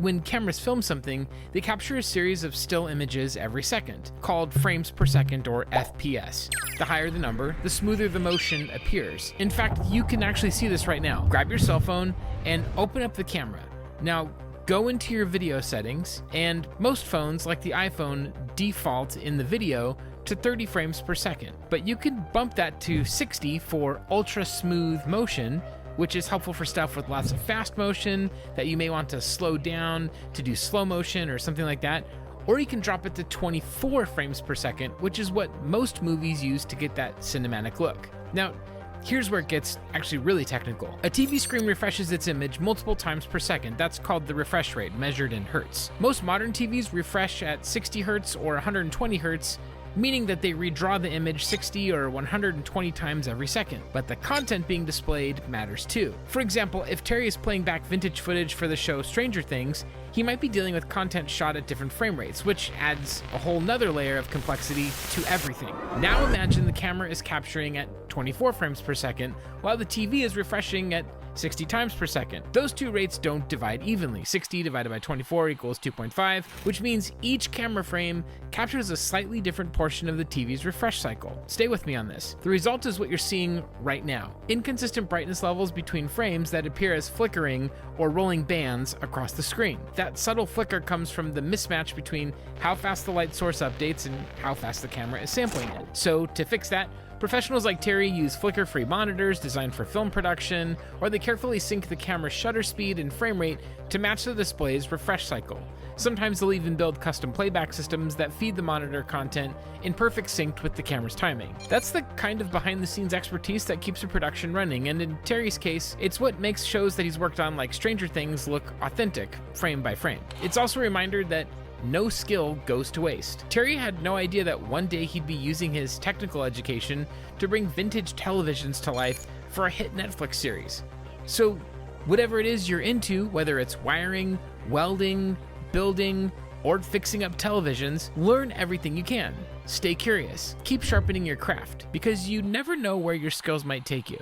when cameras film something, they capture a series of still images every second, called frames per second or FPS. The higher the number, the smoother the motion appears. In fact, you can actually see this right now. Grab your cell phone and open up the camera. Now, go into your video settings, and most phones, like the iPhone, default in the video to 30 frames per second. But you can bump that to 60 for ultra smooth motion, which is helpful for stuff with lots of fast motion that you may want to slow down to do slow motion or something like that. Or you can drop it to 24 frames per second, which is what most movies use to get that cinematic look. Now, here's where it gets actually really technical. A TV screen refreshes its image multiple times per second. That's called the refresh rate, measured in hertz. Most modern TVs refresh at 60 hertz or 120 hertz, meaning that they redraw the image 60 or 120 times every second. But the content being displayed matters too. For example, if Terry is playing back vintage footage for the show Stranger Things, he might be dealing with content shot at different frame rates, which adds a whole nother layer of complexity to everything. Now imagine the camera is capturing at 24 frames per second, while the TV is refreshing at 60 times per second. Those two rates don't divide evenly. 60 divided by 24 equals 2.5, which means each camera frame captures a slightly different portion of the TV's refresh cycle. Stay with me on this. The result is what you're seeing right now. Inconsistent brightness levels between frames that appear as flickering or rolling bands across the screen. That subtle flicker comes from the mismatch between how fast the light source updates and how fast the camera is sampling it. So to fix that, professionals like Terry use flicker-free monitors designed for film production, or they carefully sync the camera's shutter speed and frame rate to match the display's refresh cycle. Sometimes they'll even build custom playback systems that feed the monitor content in perfect sync with the camera's timing. That's the kind of behind-the-scenes expertise that keeps a production running, and in Terry's case, it's what makes shows that he's worked on like Stranger Things look authentic, frame by frame. It's also a reminder that no skill goes to waste. Terry had no idea that one day he'd be using his technical education to bring vintage televisions to life for a hit Netflix series. So whatever it is you're into, whether it's wiring, welding, building, or fixing up televisions, learn everything you can. Stay curious. Keep sharpening your craft, because you never know where your skills might take you.